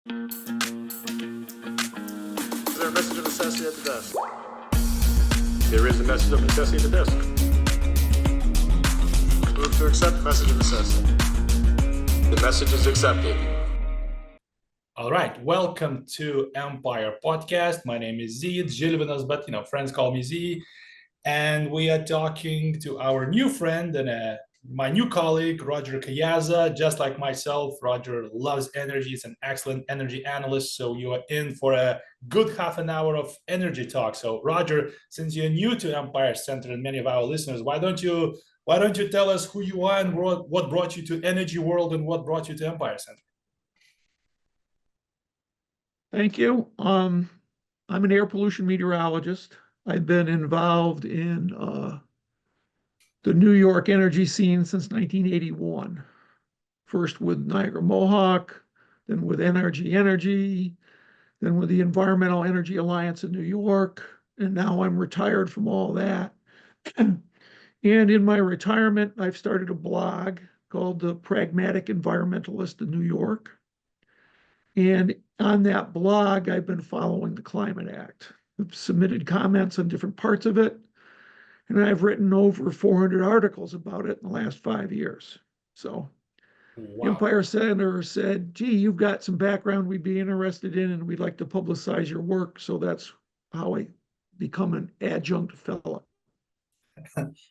Is there a message of necessity at the desk? There is a message of necessity at the desk. Move to accept the message of necessity. The message is accepted. All right, welcome to Empire Podcast. My name is Z, it's Žilvinas, but friends call me Z. And we are talking to our new friend and my new colleague, Roger Caiazza. Just like myself, Roger loves energy. He's an excellent energy analyst. So you are in for a good half an hour of energy talk. So Roger, since you're new to Empire Center and many of our listeners, why don't you tell us who you are and what brought you to Energy World and what brought you to Empire Center? Thank you. I'm an air pollution meteorologist. I've been involved in the New York energy scene since 1981. First with Niagara Mohawk, then with NRG Energy, then with the Environmental Energy Alliance in New York, and now I'm retired from all that. And in my retirement, I've started a blog called the Pragmatic Environmentalist in New York. And on that blog, I've been following the Climate Act. I've submitted comments on different parts of it, and I've written over 400 articles about it in the last 5 years. So Wow. Empire Center said, gee, you've got some background we'd be interested in, and we'd like to publicize your work. So that's how I become an Adjunct Fellow.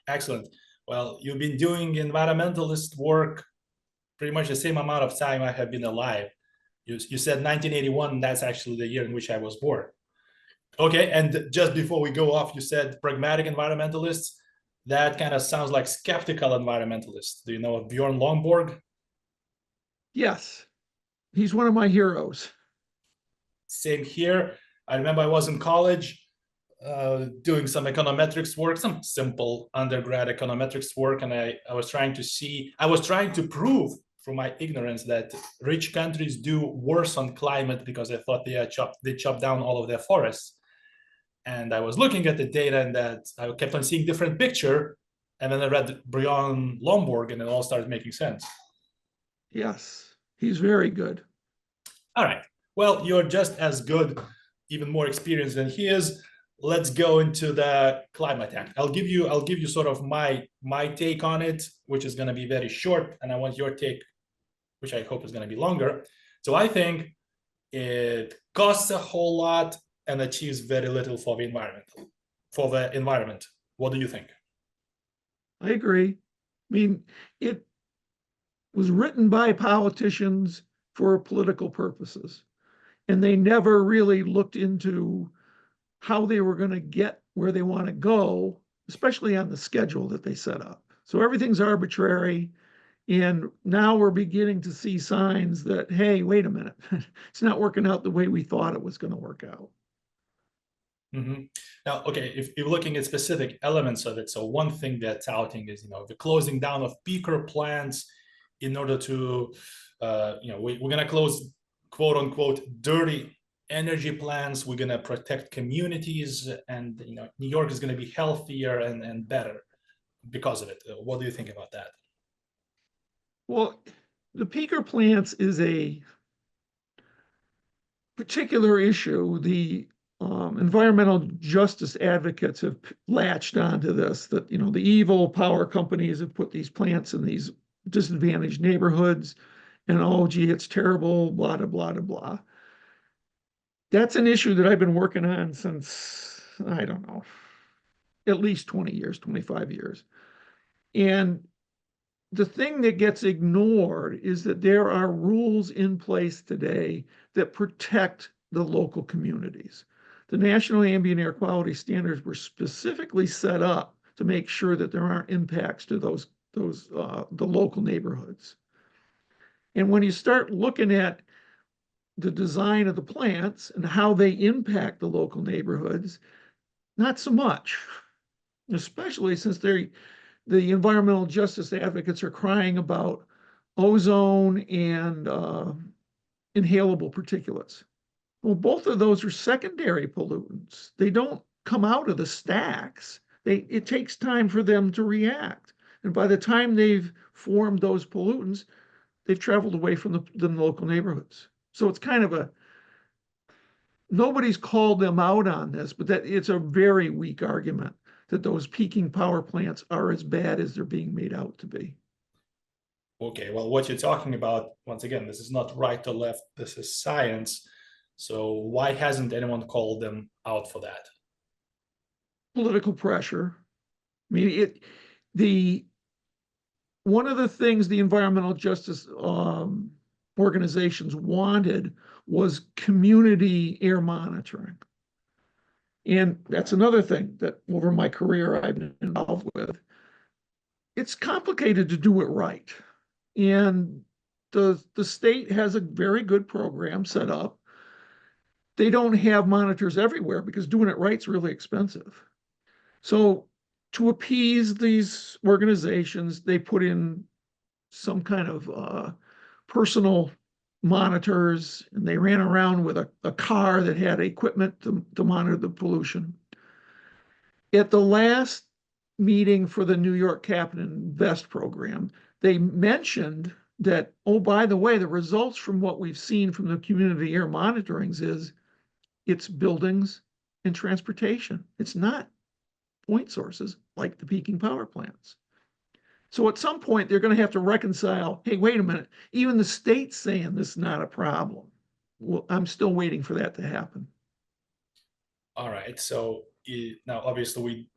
Excellent. Well, you've been doing environmentalist work pretty much the same amount of time I have been alive. You said 1981, that's actually the year in which I was born. Okay, and just before we go off, you said pragmatic environmentalists. That kind of sounds like skeptical environmentalists. Do you know Bjorn Lomborg? Yes, he's one of my heroes. Same here. I remember I was in college doing some econometrics work, some simple undergrad econometrics work, and I was trying to prove from my ignorance that rich countries do worse on climate because I thought they chop down all of their forests. And I was looking at the data and that I kept on seeing different picture. And then I read Bjorn Lomborg and it all started making sense. Yes, he's very good. All right. Well, you're just as good, even more experienced than he is. Let's go into the Climate Act. I'll give you sort of my take on it, which is going to be very short, and I want your take, which I hope is going to be longer. So I think it costs a whole lot and achieves very little for the environment. What do you think? I agree. I mean, it was written by politicians for political purposes, and they never really looked into how they were going to get where they want to go, especially on the schedule that they set up. So everything's arbitrary. And now we're beginning to see signs that, hey, wait a minute, it's not working out the way we thought it was going to work out. Mm-hmm. Now, okay, if you're looking at specific elements of it, so one thing they're touting is, the closing down of peaker plants in order to, we're going to close, quote unquote, dirty energy plants. We're going to protect communities, and New York is going to be healthier and better because of it. What do you think about that? Well, the peaker plants is a particular issue. The environmental justice advocates have latched onto this, that the evil power companies have put these plants in these disadvantaged neighborhoods, and oh gee, it's terrible, blah blah blah blah. That's an issue that I've been working on since, I don't know, at least 20 years, 25 years. And the thing that gets ignored is that there are rules in place today that protect the local communities. The National Ambient Air Quality Standards were specifically set up to make sure that there aren't impacts to the local neighborhoods. And when you start looking at the design of the plants and how they impact the local neighborhoods, not so much, especially since the environmental justice advocates are crying about ozone and inhalable particulates. Well, both of those are secondary pollutants. They don't come out of the stacks. It takes time for them to react. And by the time they've formed those pollutants, they've traveled away from the local neighborhoods. So it's kind of nobody's called them out on this, but that it's a very weak argument that those peaking power plants are as bad as they're being made out to be. Okay, well, what you're talking about, once again, this is not right or left, this is science. So why hasn't anyone called them out for that? Political pressure. I mean, one of the things the environmental justice organizations wanted was community air monitoring. And that's another thing that over my career I've been involved with. It's complicated to do it right. And the state has a very good program set up. They don't have monitors everywhere because doing it right is really expensive. So to appease these organizations, they put in some kind of personal monitors, and they ran around with a car that had equipment to monitor the pollution. At the last meeting for the New York Cap and Invest program, they mentioned that, oh, by the way, the results from what we've seen from the community air monitorings is it's buildings and transportation. It's not point sources like the peaking power plants. So at some point, they're going to have to reconcile, hey, wait a minute, even the state's saying this is not a problem. Well, I'm still waiting for that to happen. All right, so now obviously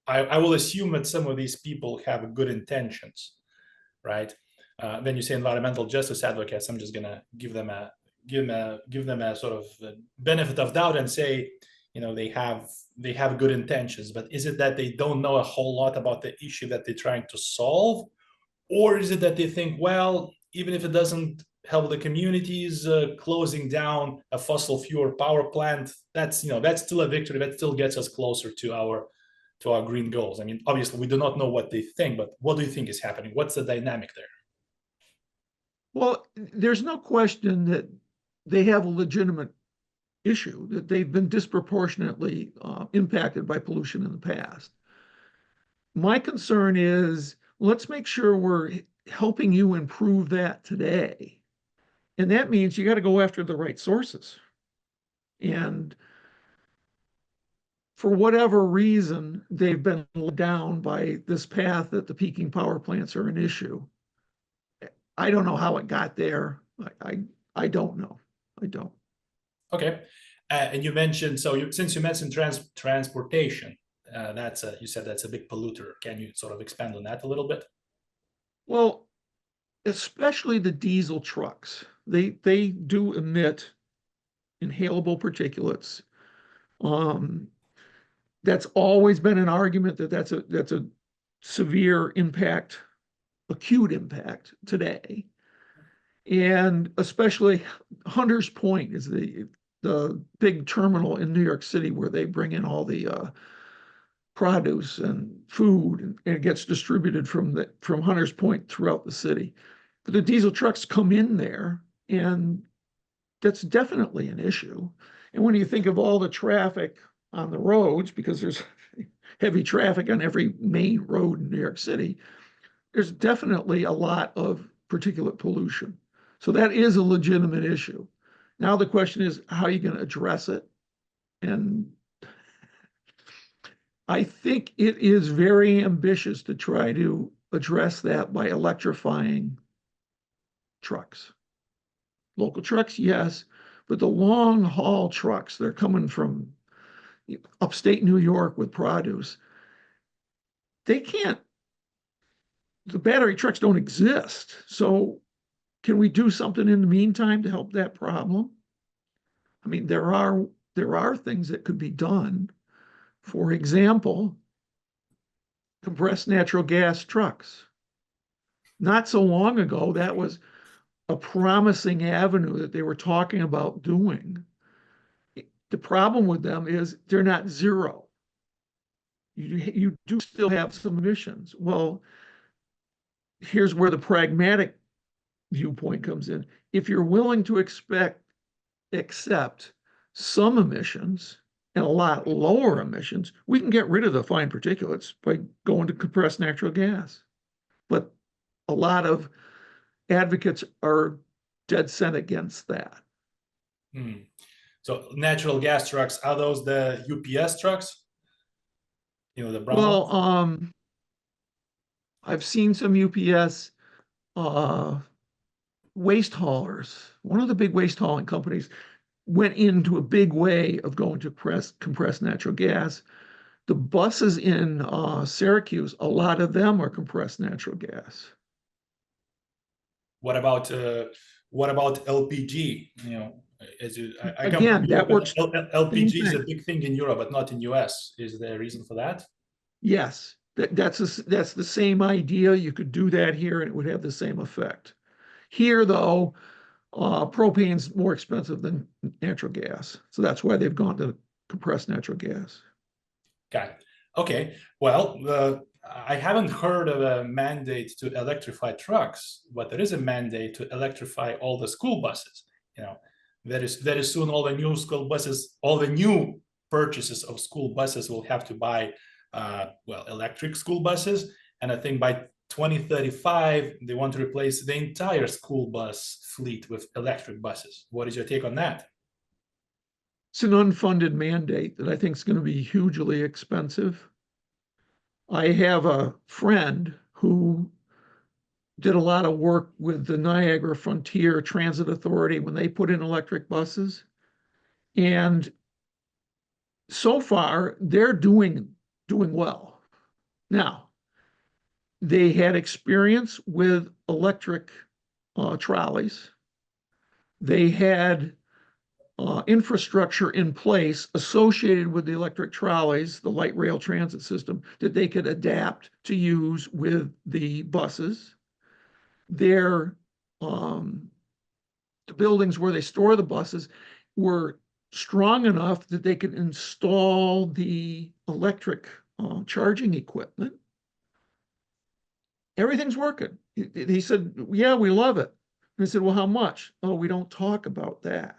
I will assume that some of these people have good intentions, right? When you say environmental justice advocates, I'm just gonna give them a sort of benefit of doubt and say, you know, they have good intentions, but is it that they don't know a whole lot about the issue that they're trying to solve, or is it that they think, well, even if it doesn't help the communities, closing down a fossil fuel power plant, that's still a victory, that still gets us closer to our green goals? I mean, obviously we do not know what they think, but what do you think is happening? What's the dynamic there? Well, there's no question that they have a legitimate issue, that they've been disproportionately impacted by pollution in the past. My concern is, let's make sure we're helping you improve that today. And that means you got to go after the right sources. And for whatever reason, they've been led down by this path that the peaking power plants are an issue. I don't know how it got there. I don't know. I don't. Okay, and you mentioned, since you mentioned transportation, you said that's a big polluter. Can you sort of expand on that a little bit? Well, especially the diesel trucks. They do emit inhalable particulates. That's always been an argument that's a severe impact, acute impact today. And especially Hunters Point is the big terminal in New York City where they bring in all the produce and food, and it gets distributed from Hunters Point throughout the city. But the diesel trucks come in there, and that's definitely an issue. And when you think of all the traffic on the roads, because there's heavy traffic on every main road in New York City, there's definitely a lot of particulate pollution. So that is a legitimate issue. Now the question is, how are you going to address it? And I think it is very ambitious to try to address that by electrifying trucks. Local trucks, yes, but the long haul trucks, they're coming from upstate New York with produce. They can't, the battery trucks don't exist. So can we do something in the meantime to help that problem? I mean, there are things that could be done. For example, compressed natural gas trucks. Not so long ago, that was a promising avenue that they were talking about doing. The problem with them is they're not zero. You do still have some emissions. Well, here's where the pragmatic viewpoint comes in. If you're willing to accept some emissions and a lot lower emissions, we can get rid of the fine particulates by going to compressed natural gas. But a lot of advocates are dead set against that. Hmm. So natural gas trucks, are those the UPS trucks? You know, the brown ones? Well, I've seen some UPS waste haulers. One of the big waste hauling companies went into a big way of going to compressed natural gas. The buses in Syracuse, a lot of them are compressed natural gas. What about LPG? You know, I come from Again, that Europe, works and same LPG is a thing. big thing in Europe, but not in US. Is there a reason for that? Yes, that's the same idea. You could do that here and it would have the same effect. Here, though, propane's more expensive than natural gas. So that's why they've gone to compressed natural gas. Got it. Okay. Well, I haven't heard of a mandate to electrify trucks, but there is a mandate to electrify all the school buses. You know, very soon all the new school buses, all the new purchases of school buses will have to buy electric school buses. And I think by 2035, they want to replace the entire school bus fleet with electric buses. What is your take on that? It's an unfunded mandate that I think is going to be hugely expensive. I have a friend who did a lot of work with the Niagara Frontier Transit Authority when they put in electric buses. And so far, they're doing well. Now, they had experience with electric trolleys. They had infrastructure in place associated with the electric trolleys, the light rail transit system, that they could adapt to use with the buses. Their the buildings where they store the buses were strong enough that they could install the electric charging equipment. Everything's working. He said, yeah, we love it. And I said, well, how much? Oh, we don't talk about that.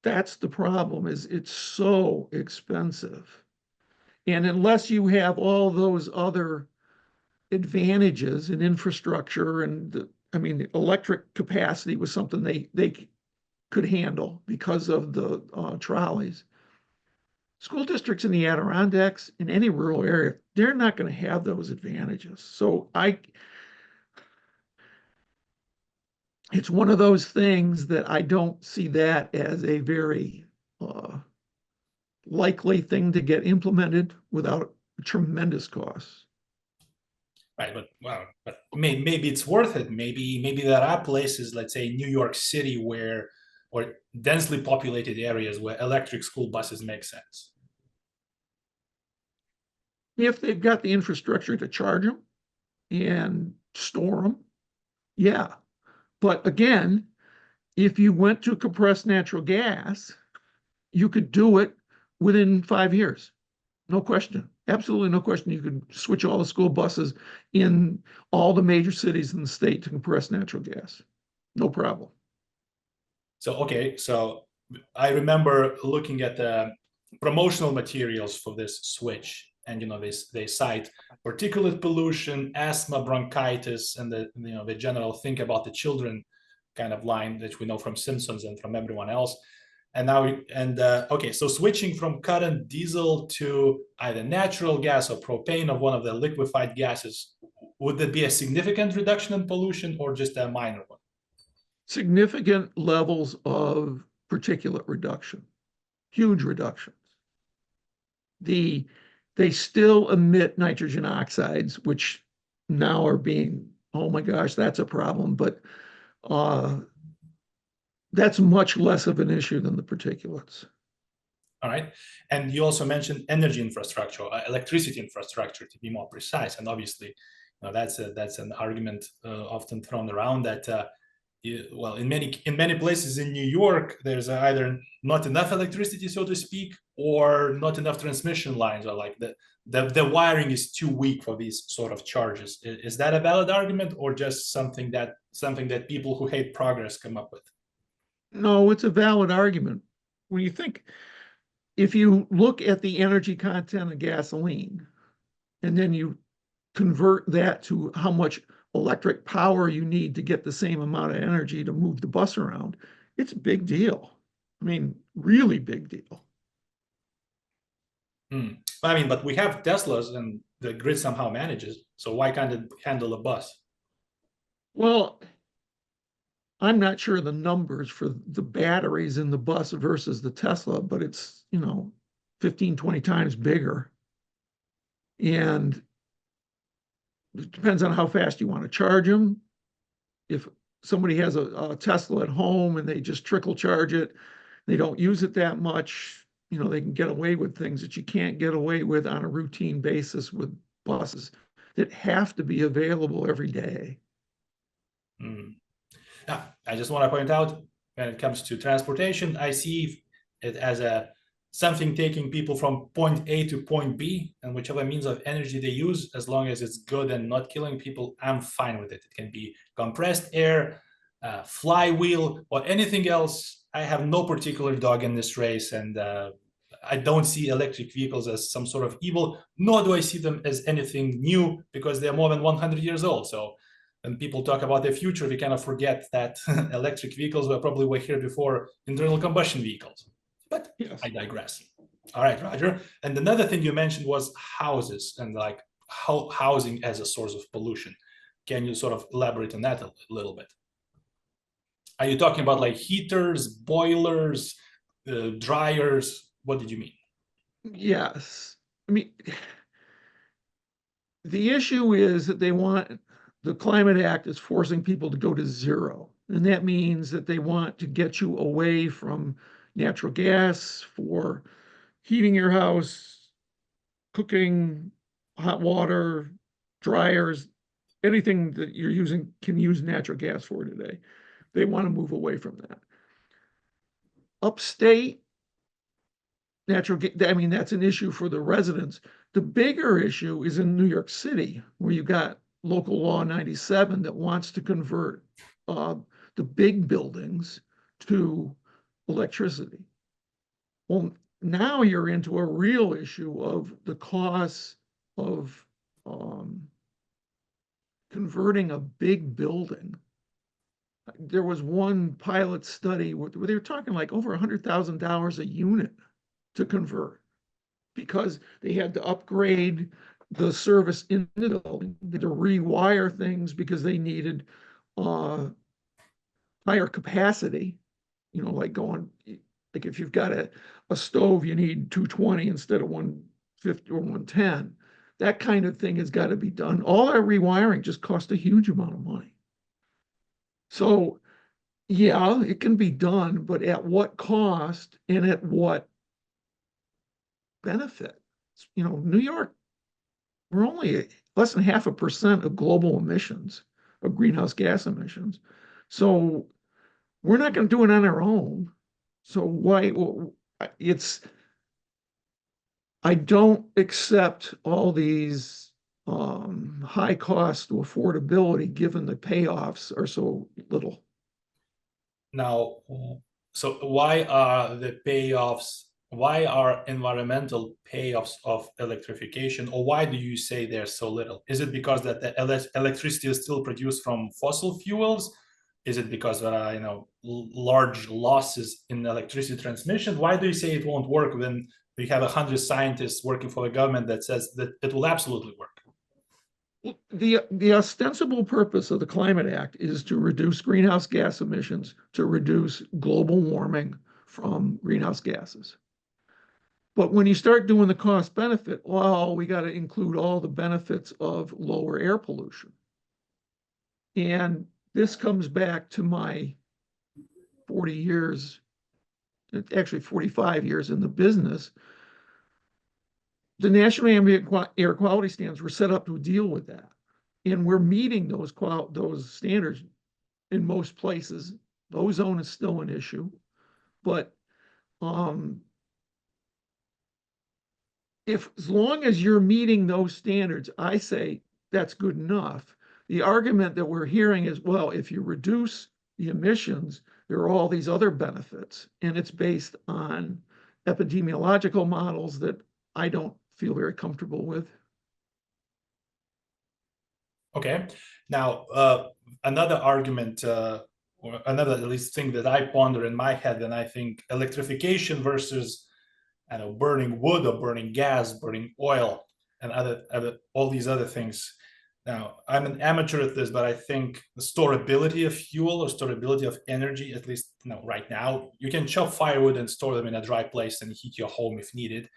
That's the problem, is it's so expensive. And unless you have all those other advantages in infrastructure and the electric capacity was something they could handle because of the trolleys. School districts in the Adirondacks, in any rural area, they're not going to have those advantages. So it's one of those things that I don't see that as a very likely thing to get implemented without tremendous costs. Right, but maybe it's worth it. Maybe there are places, let's say New York City, or densely populated areas where electric school buses make sense. If they've got the infrastructure to charge them and store them, yeah. But again, if you went to compressed natural gas, you could do it within 5 years. No question. Absolutely no question. You could switch all the school buses in all the major cities in the state to compressed natural gas. No problem. So I remember looking at the promotional materials for this switch, and they cite particulate pollution, asthma, bronchitis, and the general think about the children kind of line that we know from Simpsons and from everyone else. And now, so switching from current diesel to either natural gas or propane or one of the liquefied gases, would there be a significant reduction in pollution or just a minor one? Significant levels of particulate reduction, huge reductions. They still emit nitrogen oxides, which now are being, oh my gosh, that's a problem. But that's much less of an issue than the particulates. All right. And you also mentioned energy infrastructure, electricity infrastructure, to be more precise. And obviously, that's an argument often thrown around that, in many places in New York, there's either not enough electricity, so to speak, or not enough transmission lines, or like the wiring is too weak for these sort of charges. Is that a valid argument, or just something that people who hate progress come up with? No, it's a valid argument. When you think, if you look at the energy content of gasoline, and then you convert that to how much electric power you need to get the same amount of energy to move the bus around, it's a big deal. I mean, really big deal. I mean, but we have Teslas and the grid somehow manages. So why can't it handle a bus? Well, I'm not sure the numbers for the batteries in the bus versus the Tesla, but it's, 15, 20 times bigger. And it depends on how fast you want to charge them. If somebody has a Tesla at home and they just trickle charge it, they don't use it that much, they can get away with things that you can't get away with on a routine basis with buses that have to be available every day. Now, I just want to point out, when it comes to transportation, I see it as something taking people from point A to point B, and whichever means of energy they use, as long as it's good and not killing people, I'm fine with it. It can be compressed air, flywheel, or anything else. I have no particular dog in this race, and I don't see electric vehicles as some sort of evil, nor do I see them as anything new, because they're more than 100 years old. So when people talk about the future, we kind of forget that electric vehicles were here before internal combustion vehicles. But yes, I digress. All right, Roger. And another thing you mentioned was houses and like housing as a source of pollution. Can you sort of elaborate on that a little bit? Are you talking about like heaters, boilers, dryers? What did you mean? Yes. I mean, the issue is that the Climate Act is forcing people to go to zero. And that means that they want to get you away from natural gas for heating your house, cooking, hot water, dryers, anything that you're using can use natural gas for today. They want to move away from that. Upstate, natural gas, I mean, that's an issue for the residents. The bigger issue is in New York City, where you got local law 97 that wants to convert the big buildings to electricity. Well, now you're into a real issue of the cost of converting a big building. There was one pilot study where they were talking like over $100,000 a unit to convert, because they had to upgrade the service in the building, they had to rewire things because they needed higher capacity, like if you've got a stove, you need 220 instead of 150 or 110. That kind of thing has got to be done. All that rewiring just costs a huge amount of money. So yeah, it can be done, but at what cost and at what benefit? New York, we're only less than 0.5% of global emissions, of greenhouse gas emissions. So we're not going to do it on our own. So why? I don't accept all these high cost to affordability given the payoffs are so little. Now, so why are the payoffs? Why are environmental payoffs of electrification, or why do you say there's so little? Is it because that the electricity is still produced from fossil fuels? Is it because large losses in electricity transmission? Why do you say it won't work when we have 100 scientists working for the government that says that it will absolutely work? The ostensible purpose of the Climate Act is to reduce greenhouse gas emissions, to reduce global warming from greenhouse gases. But when you start doing the cost benefit, well, we got to include all the benefits of lower air pollution. And this comes back to my 40 years, actually 45 years in the business. The National Ambient Air Quality Standards were set up to deal with that. And we're meeting those standards in most places. The ozone is still an issue, but as long as you're meeting those standards, I say that's good enough. The argument that we're hearing is, well, if you reduce the emissions, there are all these other benefits, and it's based on epidemiological models that I don't feel very comfortable with. Okay. Now, another argument, or another at least thing that I ponder in my head, and I think electrification versus, I don't know, burning wood or burning gas, burning oil, and other all these other things. Now, I'm an amateur at this, but I think the storability of fuel or storability of energy, at least right now, you can chop firewood and store them in a dry place and heat your home if needed.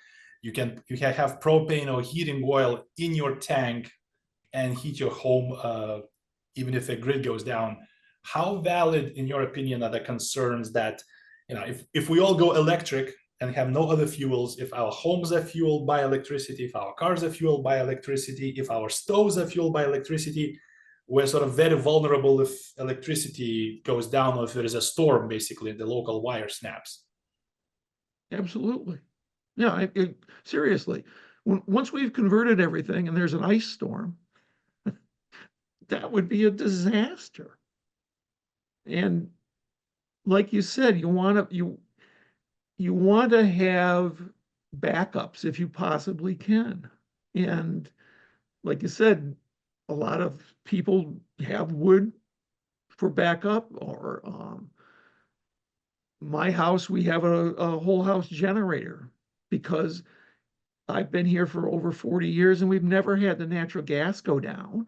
You can have propane or heating oil in your tank and heat your home, even if the grid goes down. How valid, in your opinion, are the concerns that, if we all go electric and have no other fuels, if our homes are fueled by electricity, if our cars are fueled by electricity, if our stoves are fueled by electricity, we're sort of very vulnerable if electricity goes down or if there is a storm, basically, the local wire snaps. Absolutely. Yeah, seriously, once we've converted everything and there's an ice storm, that would be a disaster. And like you said, you want to have backups if you possibly can. And like you said, a lot of people have wood for backup, or my house, we have a whole house generator because I've been here for over 40 years and we've never had the natural gas go down.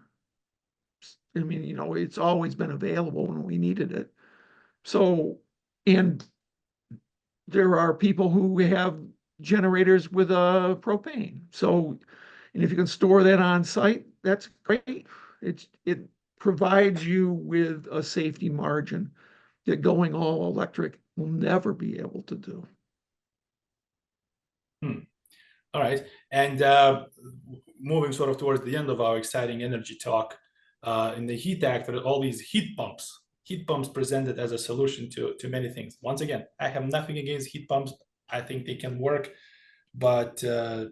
I mean, it's always been available when we needed it. So, and there are people who have generators with propane. So, and if you can store that on site, that's great. It provides you with a safety margin that going all electric will never be able to do. All right. And moving sort of towards the end of our exciting energy talk, in the Heat Act, there are all these heat pumps presented as a solution to many things. Once again, I have nothing against heat pumps. I think they can work. But do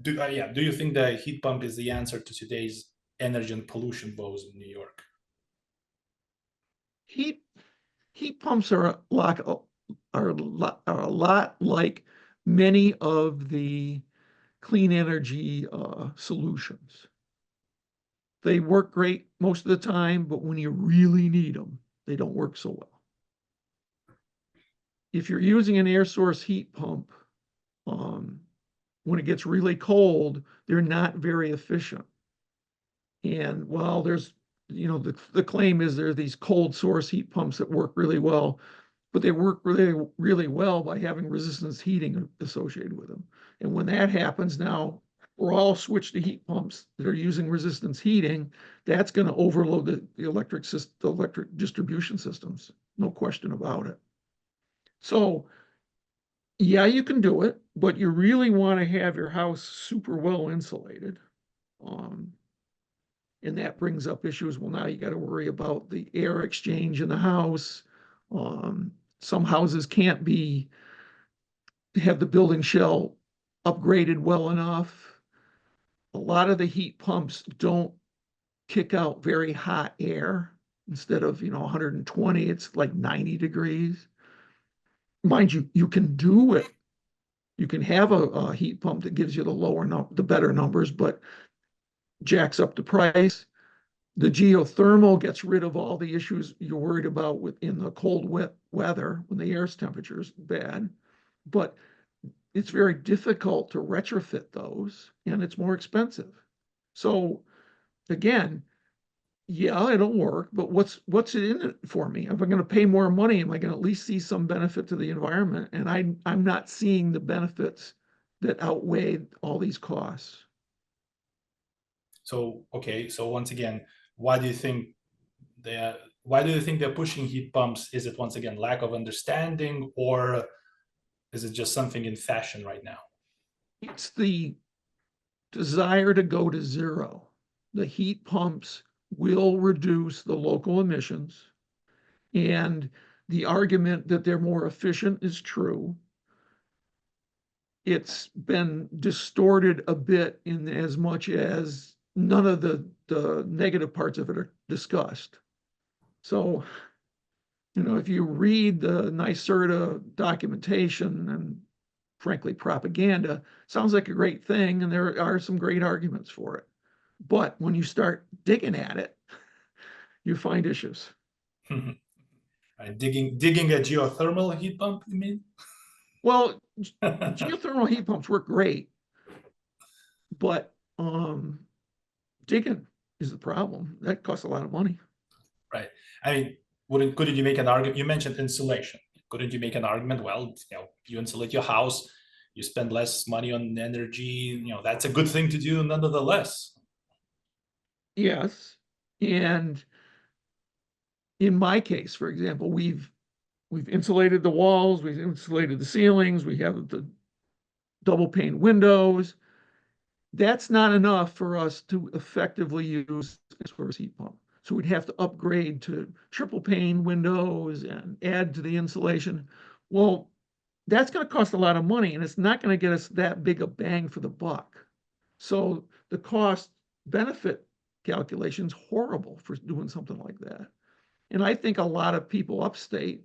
you think the heat pump is the answer to today's energy and pollution woes in New York? Heat pumps are a lot like many of the clean energy solutions. They work great most of the time, but when you really need them, they don't work so well. If you're using an air source heat pump, when it gets really cold, they're not very efficient. And while there's, the claim is there are these cold source heat pumps that work really well, but they work really, really well by having resistance heating associated with them. And when that happens, now we're all switched to heat pumps that are using resistance heating. That's going to overload the electric distribution systems, no question about it. So yeah, you can do it, but you really want to have your house super well insulated. And that brings up issues. Well, now you got to worry about the air exchange in the house. Some houses can't have the building shell upgraded well enough. A lot of the heat pumps don't kick out very hot air. Instead of 120, it's like 90 degrees. Mind you, you can do it. You can have a heat pump that gives you the better numbers, but jacks up the price. The geothermal gets rid of all the issues you're worried about in the cold, wet weather when the air's temperature is bad. But it's very difficult to retrofit those, and it's more expensive. So again, yeah, it'll work, but what's it in it for me? If I'm going to pay more money, am I going to at least see some benefit to the environment? And I'm not seeing the benefits that outweigh all these costs. So, okay, so once again, why do you think they're pushing heat pumps? Is it, once again, lack of understanding, or is it just something in fashion right now? It's the desire to go to zero. The heat pumps will reduce the local emissions, and the argument that they're more efficient is true. It's been distorted a bit in as much as none of the negative parts of it are discussed. So, if you read the NYSERDA documentation and frankly propaganda, sounds like a great thing, and there are some great arguments for it. But when you start digging at it, you find issues. Digging a geothermal heat pump, you mean? Well, geothermal heat pumps work great, but digging is the problem. That costs a lot of money. Right. I mean, couldn't you make an argument? You mentioned insulation. Couldn't you make an argument? Well, you insulate your house, you spend less money on energy. That's a good thing to do, nonetheless. Yes, and in my case, for example, we've insulated the walls, we've insulated the ceilings, we have the double pane windows. That's not enough for us to effectively use a source heat pump. So we'd have to upgrade to triple pane windows and add to the insulation. Well, that's going to cost a lot of money, and it's not going to get us that big a bang for the buck. So the cost benefit calculation is horrible for doing something like that. And I think a lot of people upstate,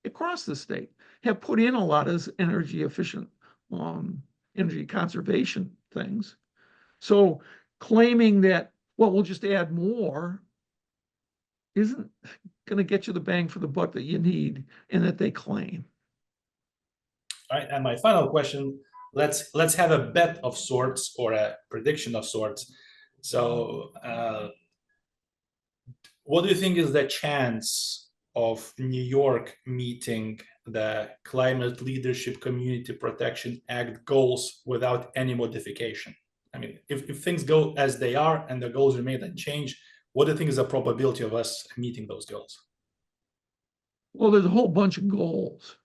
across the state, have put in a lot of energy efficient, energy conservation things. So claiming that, well, we'll just add more isn't going to get you the bang for the buck that you need and that they claim. All right, and my final question, let's have a bet of sorts or a prediction of sorts. So what do you think is the chance of New York meeting the Climate Leadership Community Protection Act goals without any modification? I mean, if things go as they are and the goals remain unchanged, what do you think is the probability of us meeting those goals? Well, there's a whole bunch of goals.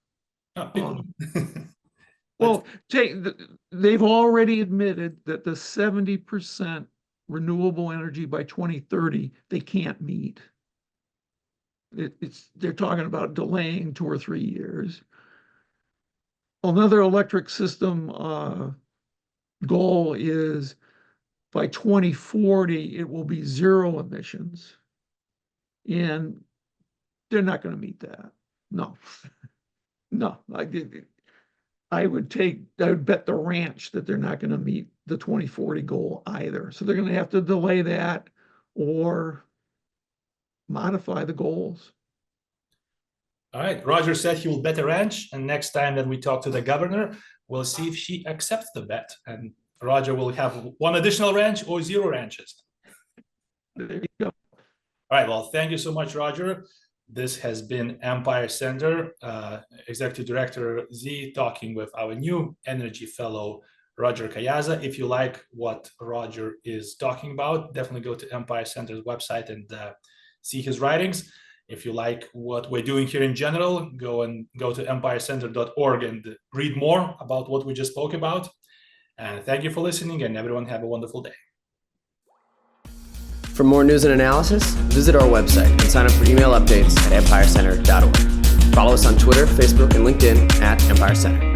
Well, they've already admitted that the 70% renewable energy by 2030, they can't meet. They're talking about delaying 2 or 3 years. Another electric system goal is by 2040, it will be 0 emissions. And they're not going to meet that. No. No. I would bet the ranch that they're not going to meet the 2040 goal either. So they're going to have to delay that or modify the goals. All right. Roger said he will bet a ranch, and next time that we talk to the governor, we'll see if she accepts the bet. And Roger will have 1 additional ranch or 0 ranches. There you go. All right. Well, thank you so much, Roger. This has been Empire Center, Executive Director Z talking with our new Energy Fellow, Roger Caiazza. If you like what Roger is talking about, definitely go to Empire Center's website and see his writings. If you like what we're doing here in general, go to empirecenter.org and read more about what we just spoke about. And thank you for listening, and everyone have a wonderful day. For more news and analysis, visit our website and sign up for email updates at empirecenter.org. Follow us on Twitter, Facebook, and LinkedIn at Empire Center.